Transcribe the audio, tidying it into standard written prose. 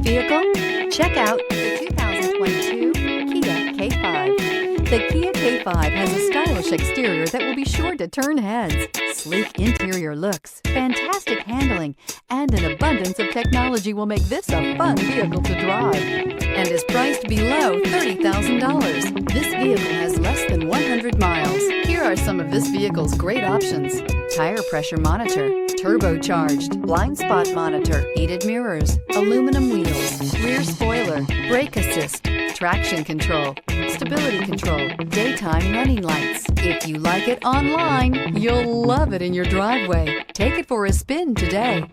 vehicle? Check out the 2022 Kia K5. The Kia K5 has a stylish exterior that will be sure to turn heads, sleek interior looks, fantastic handling, and an abundance of technology will make this a fun vehicle to drive, and is priced below $30,000. This vehicle has less than 100 miles. Here are some of this vehicle's great options: tire pressure monitor, turbocharged, blind spot monitor, heated mirrors, aluminum wheels, rear spoiler, brake assist, traction control, stability control, daytime running lights. If you like it online, you'll love it in your driveway. Take it for a spin today.